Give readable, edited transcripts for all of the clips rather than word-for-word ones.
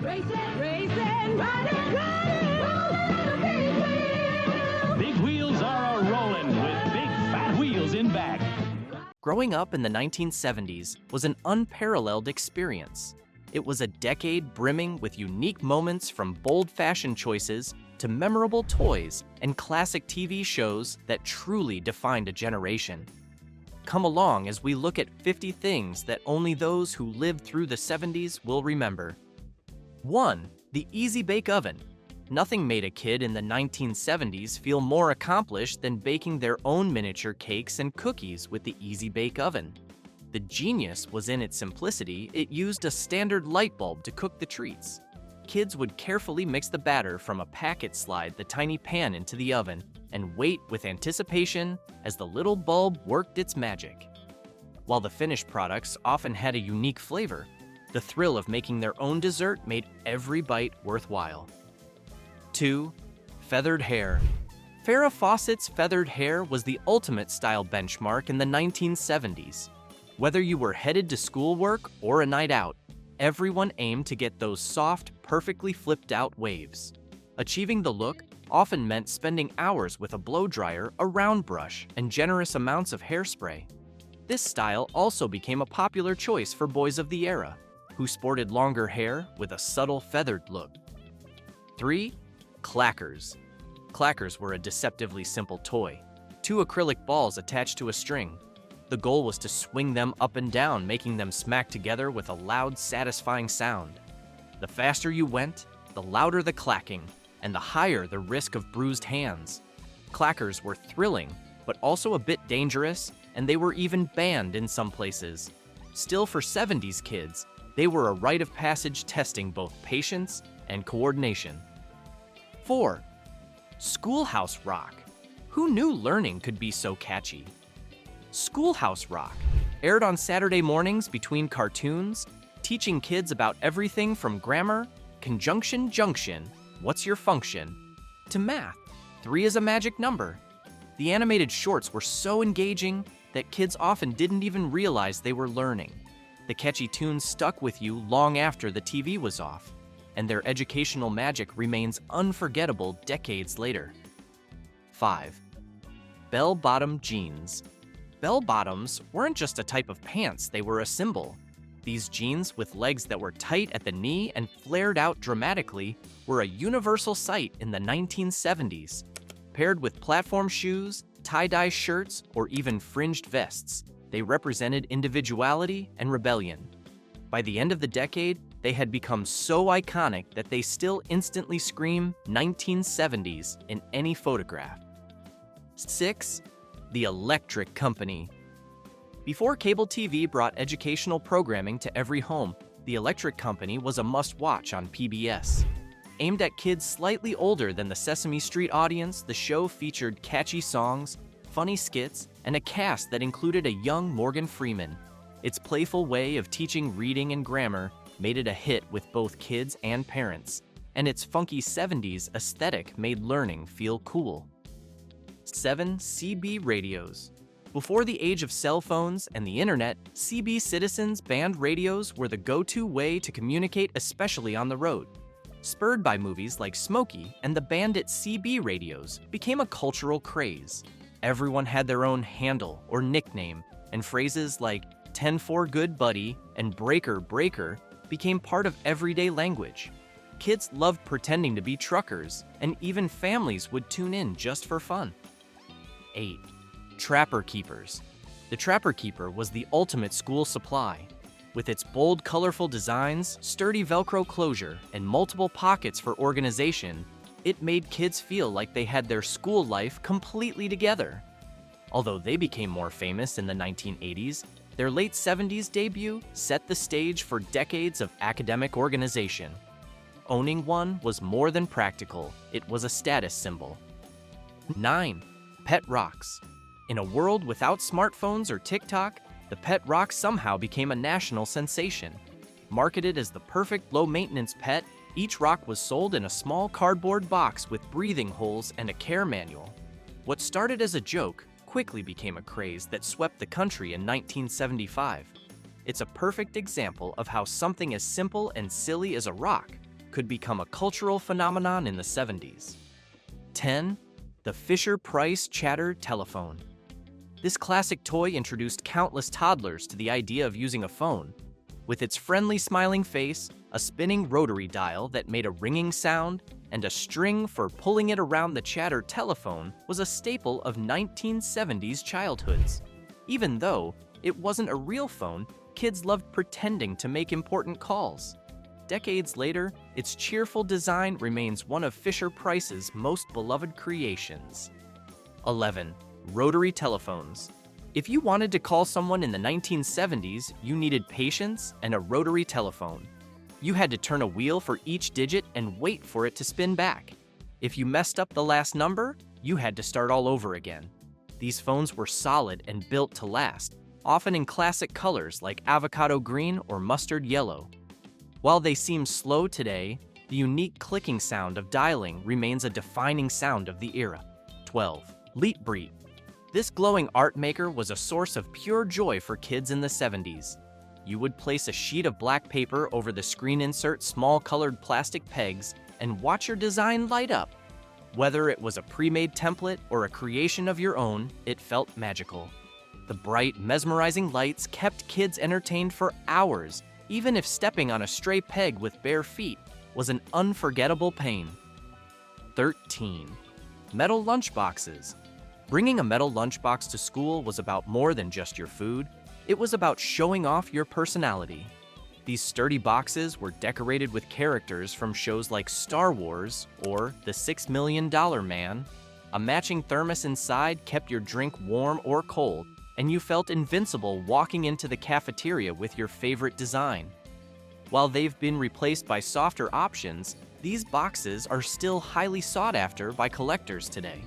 Racing, racing, riding, riding, rolling big wheels. Big wheels are a-rolling with big fat wheels in back. Growing up in the 1970s was an unparalleled experience. It was a decade brimming with unique moments, from bold fashion choices to memorable toys and classic TV shows that truly defined a generation. Come along as we look at 50 things that only those who lived through the 70s will remember. 1. The Easy Bake Oven. Nothing made a kid in the 1970s feel more accomplished than baking their own miniature cakes and cookies with the Easy Bake Oven. The genius was in its simplicity. It used a standard light bulb to cook the treats. Kids would carefully mix the batter from a packet, slide the tiny pan into the oven, and wait with anticipation as the little bulb worked its magic. While the finished products often had a unique flavor, the thrill of making their own dessert made every bite worthwhile. 2. Feathered hair. Farrah Fawcett's feathered hair was the ultimate style benchmark in the 1970s. Whether you were headed to schoolwork or a night out, everyone aimed to get those soft, perfectly flipped out waves. Achieving the look often meant spending hours with a blow dryer, a round brush, and generous amounts of hairspray. This style also became a popular choice for boys of the era, who sported longer hair with a subtle feathered look. 3. Clackers. Clackers were a deceptively simple toy. 2 acrylic balls attached to a string. The goal was to swing them up and down, making them smack together with a loud, satisfying sound. The faster you went, the louder the clacking, and the higher the risk of bruised hands. Clackers were thrilling, but also a bit dangerous, and they were even banned in some places. Still, for 70s kids, they were a rite of passage, testing both patience and coordination. 4. Schoolhouse Rock. Who knew learning could be so catchy? Schoolhouse Rock aired on Saturday mornings between cartoons, teaching kids about everything from grammar, conjunction junction, what's your function, to math, 3 is a magic number. The animated shorts were so engaging that kids often didn't even realize they were learning. The catchy tunes stuck with you long after the TV was off, and their educational magic remains unforgettable decades later. 5. Bell-bottom jeans. Bell-bottoms weren't just a type of pants, they were a symbol. These jeans, with legs that were tight at the knee and flared out dramatically, were a universal sight in the 1970s. Paired with platform shoes, tie-dye shirts, or even fringed vests, they represented individuality and rebellion. By the end of the decade, they had become so iconic that they still instantly scream 1970s in any photograph. 6. The Electric Company. Before cable TV brought educational programming to every home, The Electric Company was a must-watch on PBS. Aimed at kids slightly older than the Sesame Street audience, the show featured catchy songs, funny skits, and a cast that included a young Morgan Freeman. Its playful way of teaching reading and grammar made it a hit with both kids and parents, and its funky 70s aesthetic made learning feel cool. 7. CB radios. Before the age of cell phones and the internet, CB Citizens band radios were the go-to way to communicate, especially on the road. Spurred by movies like Smokey and the Bandit, CB radios became a cultural craze. Everyone had their own handle or nickname, and phrases like 10-4 good buddy and breaker breaker became part of everyday language. Kids loved pretending to be truckers, and even families would tune in just for fun. 8. Trapper Keepers. The Trapper Keeper was the ultimate school supply. With its bold, colorful designs, sturdy Velcro closure, and multiple pockets for organization, it made kids feel like they had their school life completely together. Although they became more famous in the 1980s, their late 70s debut set the stage for decades of academic organization. Owning one was more than practical, it was a status symbol. 9. Pet Rocks. In a world without smartphones or TikTok, the Pet Rock somehow became a national sensation. Marketed as the perfect low-maintenance pet, each rock was sold in a small cardboard box with breathing holes and a care manual. What started as a joke quickly became a craze that swept the country in 1975. It's a perfect example of how something as simple and silly as a rock could become a cultural phenomenon in the 70s. 10. The Fisher-Price Chatter Telephone. This classic toy introduced countless toddlers to the idea of using a phone. With its friendly smiling face, a spinning rotary dial that made a ringing sound, and a string for pulling it around the chatter telephone was a staple of 1970s childhoods. Even though it wasn't a real phone, kids loved pretending to make important calls. Decades later, its cheerful design remains one of Fisher-Price's most beloved creations. 11. Rotary telephones. If you wanted to call someone in the 1970s, you needed patience and a rotary telephone. You had to turn a wheel for each digit and wait for it to spin back. If you messed up the last number, you had to start all over again. These phones were solid and built to last, often in classic colors like avocado green or mustard yellow. While they seem slow today, the unique clicking sound of dialing remains a defining sound of the era. 12. Leetbreet. This glowing art maker was a source of pure joy for kids in the 70s. You would place a sheet of black paper over the screen, insert small colored plastic pegs, and watch your design light up. Whether it was a pre-made template or a creation of your own, it felt magical. The bright, mesmerizing lights kept kids entertained for hours, even if stepping on a stray peg with bare feet was an unforgettable pain. 13. Metal lunchboxes. Bringing a metal lunchbox to school was about more than just your food. It was about showing off your personality. These sturdy boxes were decorated with characters from shows like Star Wars or The $6 Million Man. A matching thermos inside kept your drink warm or cold, and you felt invincible walking into the cafeteria with your favorite design. While they've been replaced by softer options, these boxes are still highly sought after by collectors today.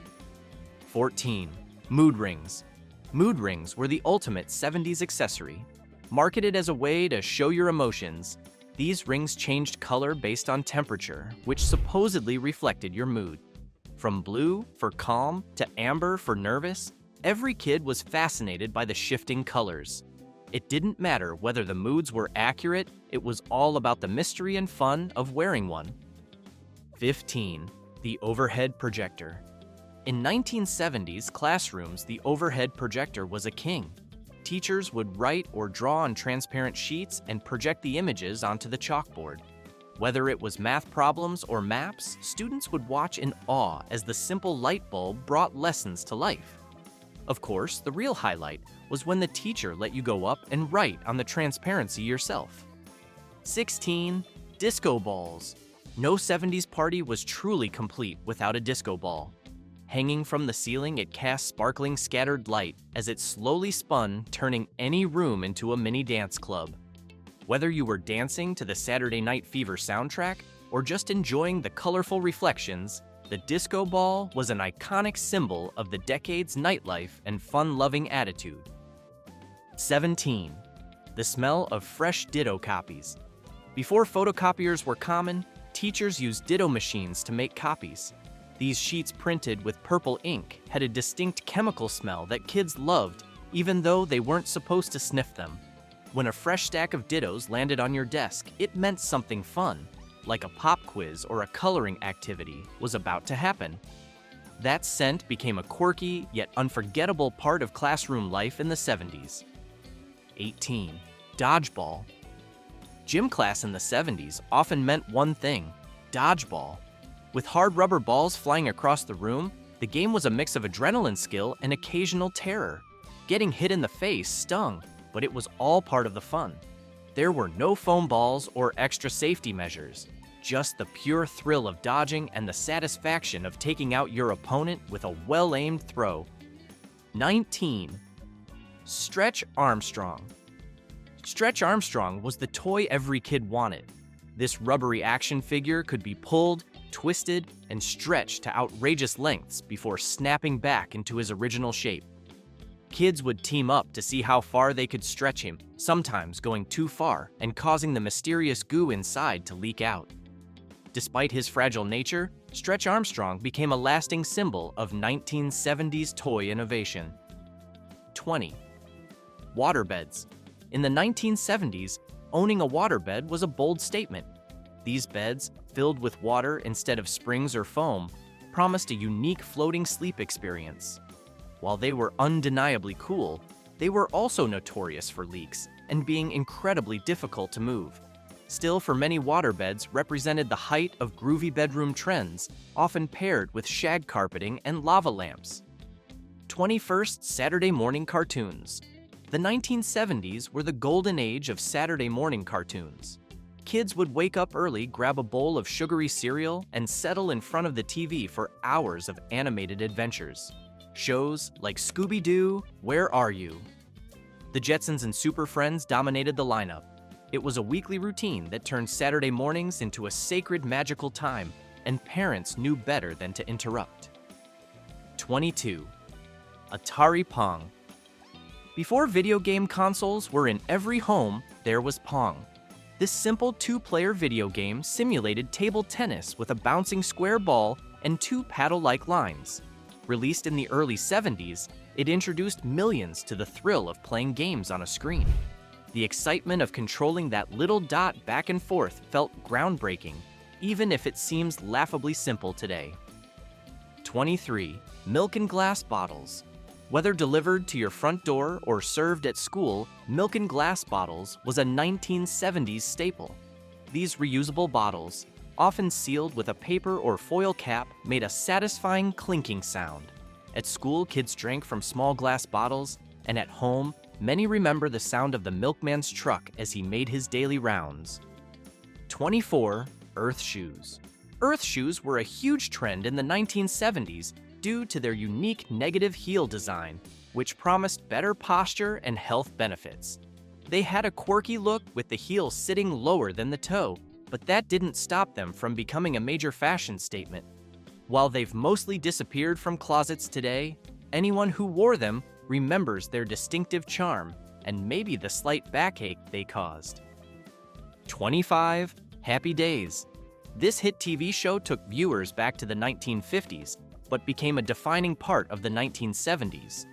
14. Mood rings. Mood rings were the ultimate 70s accessory. Marketed as a way to show your emotions, these rings changed color based on temperature, which supposedly reflected your mood. From blue for calm to amber for nervous, every kid was fascinated by the shifting colors. It didn't matter whether the moods were accurate, it was all about the mystery and fun of wearing one. 15. The overhead projector. In 1970s classrooms, the overhead projector was a king. Teachers would write or draw on transparent sheets and project the images onto the chalkboard. Whether it was math problems or maps, students would watch in awe as the simple light bulb brought lessons to life. Of course, the real highlight was when the teacher let you go up and write on the transparency yourself. 16. Disco balls. No 70s party was truly complete without a disco ball. Hanging from the ceiling, it cast sparkling scattered light as it slowly spun, turning any room into a mini dance club. Whether you were dancing to the Saturday Night Fever soundtrack or just enjoying the colorful reflections, the disco ball was an iconic symbol of the decade's nightlife and fun-loving attitude. 17. The smell of fresh Ditto copies. Before photocopiers were common, teachers used Ditto machines to make copies. These sheets printed with purple ink had a distinct chemical smell that kids loved, even though they weren't supposed to sniff them. When a fresh stack of Dittos landed on your desk, it meant something fun, like a pop quiz or a coloring activity, was about to happen. That scent became a quirky yet unforgettable part of classroom life in the 70s. 18. Dodgeball. Gym class in the 70s often meant one thing: dodgeball. With hard rubber balls flying across the room, the game was a mix of adrenaline skill and occasional terror. Getting hit in the face stung, but it was all part of the fun. There were no foam balls or extra safety measures, just the pure thrill of dodging and the satisfaction of taking out your opponent with a well-aimed throw. 19. Stretch Armstrong. Stretch Armstrong was the toy every kid wanted. This rubbery action figure could be pulled, twisted, and stretched to outrageous lengths before snapping back into his original shape. Kids would team up to see how far they could stretch him, sometimes going too far and causing the mysterious goo inside to leak out. Despite his fragile nature, Stretch Armstrong became a lasting symbol of 1970s toy innovation. 20. Waterbeds. In the 1970s, owning a waterbed was a bold statement. These beds, filled with water instead of springs or foam, promised a unique floating sleep experience. While they were undeniably cool, they were also notorious for leaks and being incredibly difficult to move. Still, for many, waterbeds represented the height of groovy bedroom trends, often paired with shag carpeting and lava lamps. 21st Saturday morning cartoons. The 1970s were the golden age of Saturday morning cartoons. Kids would wake up early, grab a bowl of sugary cereal, and settle in front of the TV for hours of animated adventures. Shows like Scooby-Doo, Where Are You? The Jetsons and Super Friends dominated the lineup. It was a weekly routine that turned Saturday mornings into a sacred, magical time, and parents knew better than to interrupt. 22. Atari Pong. Before video game consoles were in every home, there was Pong. This simple two-player video game simulated table tennis with a bouncing square ball and two paddle-like lines. Released in the early 70s, it introduced millions to the thrill of playing games on a screen. The excitement of controlling that little dot back and forth felt groundbreaking, even if it seems laughably simple today. 23. Milk in glass bottles. Whether delivered to your front door or served at school, milk in glass bottles was a 1970s staple. These reusable bottles, often sealed with a paper or foil cap, made a satisfying clinking sound. At school, kids drank from small glass bottles, and at home, many remember the sound of the milkman's truck as he made his daily rounds. 24. Earth shoes. Earth shoes were a huge trend in the 1970s due to their unique negative heel design, which promised better posture and health benefits. They had a quirky look with the heel sitting lower than the toe, but that didn't stop them from becoming a major fashion statement. While they've mostly disappeared from closets today, anyone who wore them remembers their distinctive charm and maybe the slight backache they caused. 25. Happy Days. This hit TV show took viewers back to the 1950s, but became a defining part of the 1970s.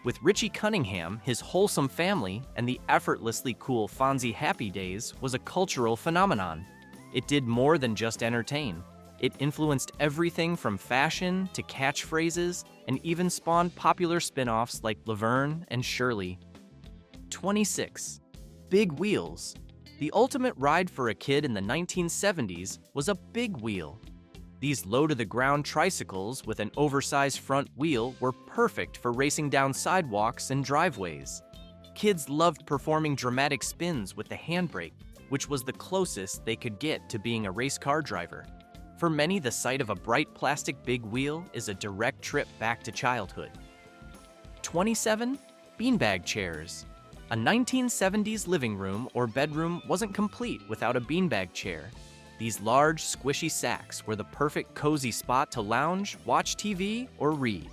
With Richie Cunningham, his wholesome family, and the effortlessly cool Fonzie, Happy Days was a cultural phenomenon. It did more than just entertain. It influenced everything from fashion to catchphrases, and even spawned popular spin-offs like Laverne and Shirley. 26. Big Wheels. The ultimate ride for a kid in the 1970s was a big wheel. These low-to-the-ground tricycles with an oversized front wheel were perfect for racing down sidewalks and driveways. Kids loved performing dramatic spins with the handbrake, which was the closest they could get to being a race car driver. For many, the sight of a bright plastic big wheel is a direct trip back to childhood. 27. Beanbag chairs. A 1970s living room or bedroom wasn't complete without a beanbag chair. These large, squishy sacks were the perfect cozy spot to lounge, watch TV, or read.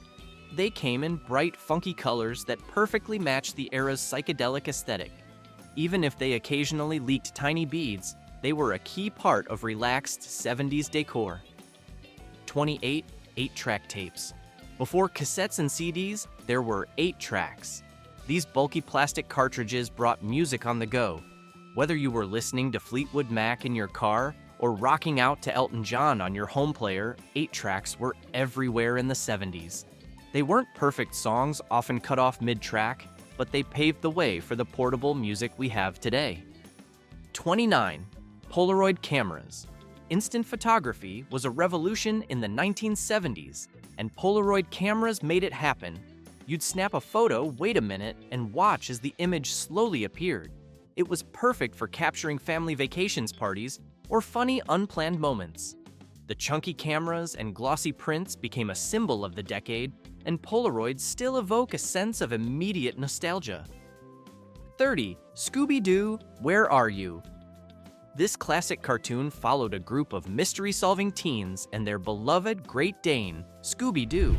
They came in bright, funky colors that perfectly matched the era's psychedelic aesthetic. Even if they occasionally leaked tiny beads, they were a key part of relaxed 70s decor. 28. 8-track tapes. Before cassettes and CDs, there were 8 tracks. These bulky plastic cartridges brought music on the go. Whether you were listening to Fleetwood Mac in your car or rocking out to Elton John on your home player, 8 tracks were everywhere in the 70s. They weren't perfect songs often cut off mid-track, but they paved the way for the portable music we have today. 29. Polaroid cameras. Instant photography was a revolution in the 1970s, and Polaroid cameras made it happen. You'd snap a photo, wait a minute, and watch as the image slowly appeared. It was perfect for capturing family vacations parties or funny, unplanned moments. The chunky cameras and glossy prints became a symbol of the decade, and Polaroids still evoke a sense of immediate nostalgia. 30. Scooby-Doo, Where Are You? This classic cartoon followed a group of mystery-solving teens and their beloved Great Dane, Scooby-Doo.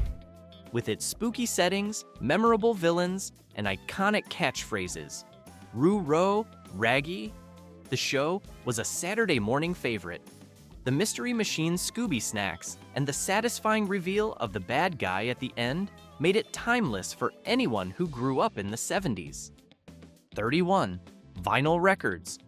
With its spooky settings, memorable villains, and iconic catchphrases, Roo-Row, Raggy, the show was a Saturday morning favorite. The Mystery Machine Scooby snacks and the satisfying reveal of the bad guy at the end made it timeless for anyone who grew up in the 70s. 31. Vinyl records.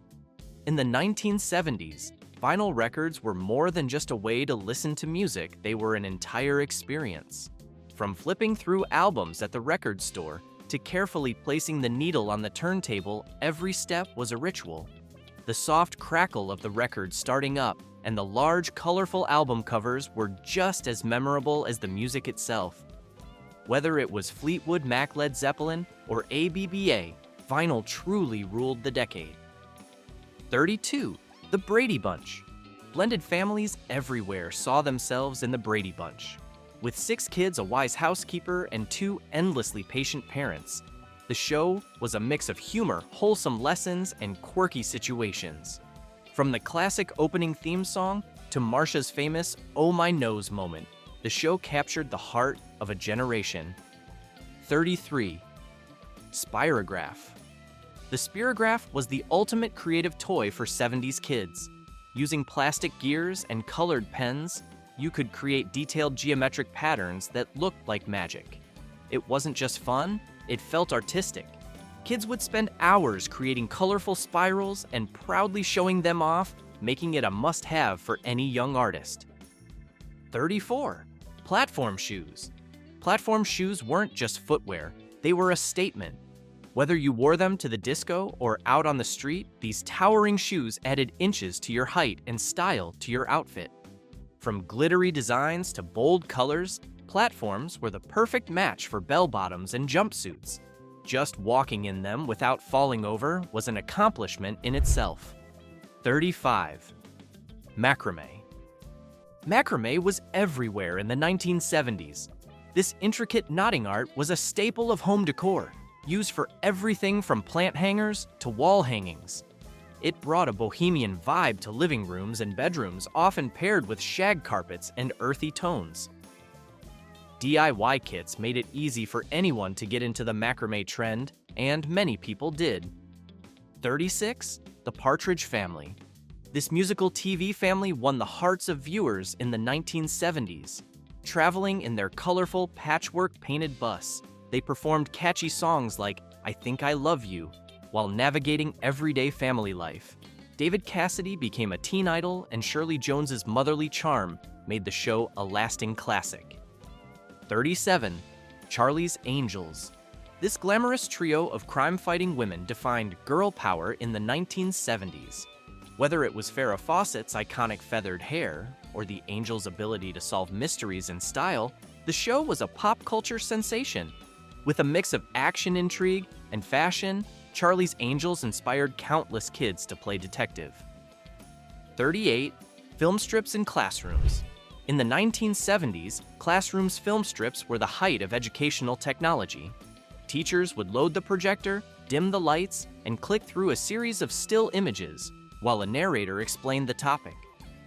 In the 1970s, Vinyl records were more than just a way to listen to music, they were an entire experience. From flipping through albums at the record store to carefully placing the needle on the turntable, every step was a ritual. The soft crackle of the record starting up and the large, colorful album covers were just as memorable as the music itself. Whether it was Fleetwood Mac, Led Zeppelin, or ABBA, vinyl truly ruled the decade. 32. The Brady Bunch. Blended families everywhere saw themselves in the Brady Bunch. With 6 kids, a wise housekeeper, and 2 endlessly patient parents, the show was a mix of humor, wholesome lessons, and quirky situations. From the classic opening theme song to Marsha's famous "Oh My Nose" moment, the show captured the heart of a generation. 33. Spirograph. The Spirograph was the ultimate creative toy for 70s kids. Using plastic gears and colored pens, you could create detailed geometric patterns that looked like magic. It wasn't just fun, it felt artistic. Kids would spend hours creating colorful spirals and proudly showing them off, making it a must-have for any young artist. 34. Platform shoes. Platform shoes weren't just footwear, they were a statement. Whether you wore them to the disco or out on the street, these towering shoes added inches to your height and style to your outfit. From glittery designs to bold colors, platforms were the perfect match for bell-bottoms and jumpsuits. Just walking in them without falling over was an accomplishment in itself. 35. Macrame. Macrame was everywhere in the 1970s. This intricate knotting art was a staple of home decor, used for everything from plant hangers to wall hangings. It brought a bohemian vibe to living rooms and bedrooms, often paired with shag carpets and earthy tones. DIY kits made it easy for anyone to get into the macrame trend, and many people did. 36. The Partridge Family. This musical TV family won the hearts of viewers in the 1970s. Traveling in their colorful, patchwork-painted bus, they performed catchy songs like "I Think I Love You" while navigating everyday family life. David Cassidy became a teen idol, and Shirley Jones's motherly charm made the show a lasting classic. 37. Charlie's Angels. This glamorous trio of crime-fighting women defined girl power in the 1970s. Whether it was Farrah Fawcett's iconic feathered hair or the Angels' ability to solve mysteries in style, the show was a pop culture sensation. With a mix of action, intrigue, and fashion, Charlie's Angels inspired countless kids to play detective. 38. Film strips in classrooms. In the 1970s, classrooms' film strips were the height of educational technology. Teachers would load the projector, dim the lights, and click through a series of still images, while a narrator explained the topic.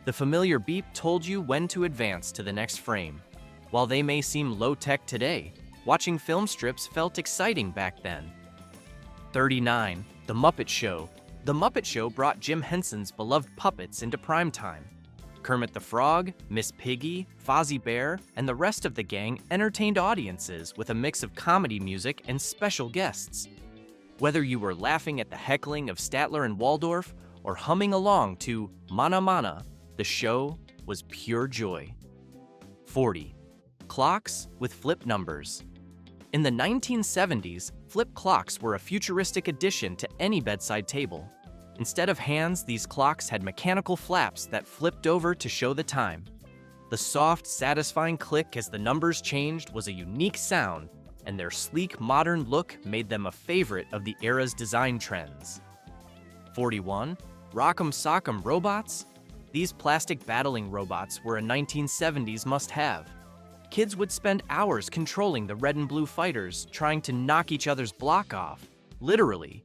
The familiar beep told you when to advance to the next frame. While they may seem low-tech today, watching film strips felt exciting back then. 39. The Muppet Show. The Muppet Show brought Jim Henson's beloved puppets into primetime. Kermit the Frog, Miss Piggy, Fozzie Bear, and the rest of the gang entertained audiences with a mix of comedy music and special guests. Whether you were laughing at the heckling of Statler and Waldorf or humming along to Mana Mana, the show was pure joy. 40. Clocks with flip numbers. In the 1970s, flip clocks were a futuristic addition to any bedside table. Instead of hands, these clocks had mechanical flaps that flipped over to show the time. The soft, satisfying click as the numbers changed was a unique sound, and their sleek, modern look made them a favorite of the era's design trends. 41. Rock'em Sock'em Robots. These plastic battling robots were a 1970s must-have. Kids would spend hours controlling the red and blue fighters, trying to knock each other's block off, literally.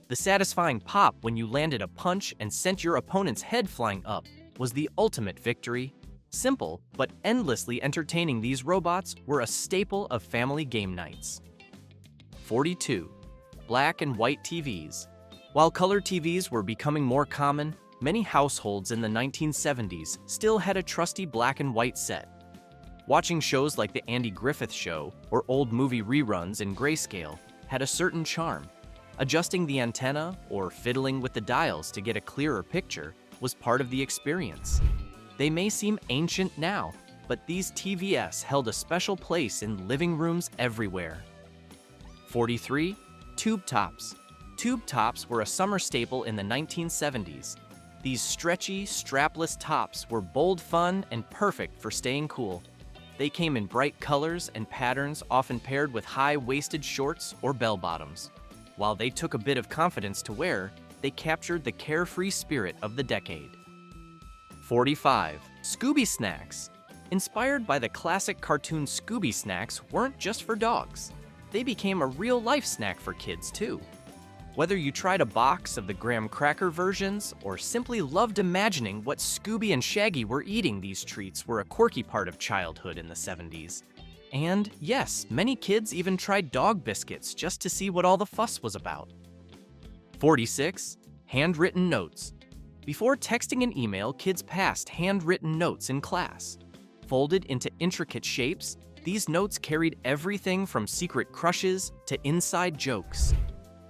The satisfying pop when you landed a punch and sent your opponent's head flying up was the ultimate victory. Simple, but endlessly entertaining, these robots were a staple of family game nights. 42. Black and white TVs. While color TVs were becoming more common, many households in the 1970s still had a trusty black and white set. Watching shows like The Andy Griffith Show or old movie reruns in grayscale had a certain charm. Adjusting the antenna or fiddling with the dials to get a clearer picture was part of the experience. They may seem ancient now, but these TVS held a special place in living rooms everywhere. 43. Tube tops. Tube tops were a summer staple in the 1970s. These stretchy, strapless tops were bold fun and perfect for staying cool. They came in bright colors and patterns, often paired with high-waisted shorts or bell-bottoms. While they took a bit of confidence to wear, they captured the carefree spirit of the decade. 45. Scooby snacks. Inspired by the classic cartoon Scooby snacks weren't just for dogs. They became a real-life snack for kids, too. Whether you tried a box of the graham cracker versions or simply loved imagining what Scooby and Shaggy were eating, these treats were a quirky part of childhood in the 70s. And yes, many kids even tried dog biscuits just to see what all the fuss was about. 46. Handwritten notes. Before texting and email, kids passed handwritten notes in class. Folded into intricate shapes, these notes carried everything from secret crushes to inside jokes.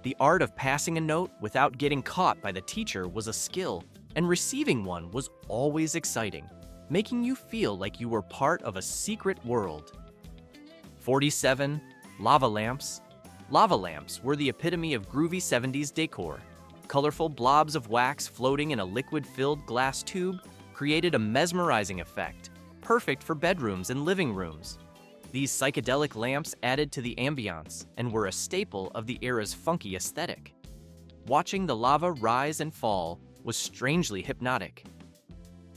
The art of passing a note without getting caught by the teacher was a skill, and receiving one was always exciting, making you feel like you were part of a secret world. 47. Lava lamps. Lava lamps were the epitome of groovy 70s decor. Colorful blobs of wax floating in a liquid-filled glass tube created a mesmerizing effect, perfect for bedrooms and living rooms. These psychedelic lamps added to the ambiance and were a staple of the era's funky aesthetic. Watching the lava rise and fall was strangely hypnotic.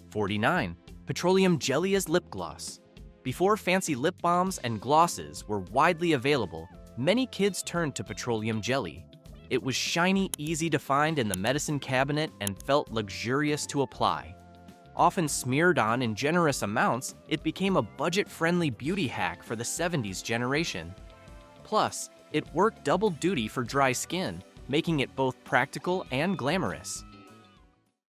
49. Petroleum jelly as lip gloss. Before fancy lip balms and glosses were widely available, many kids turned to petroleum jelly. It was shiny, easy to find in the medicine cabinet, and felt luxurious to apply. Often smeared on in generous amounts, it became a budget-friendly beauty hack for the 70s generation. Plus, it worked double duty for dry skin, making it both practical and glamorous.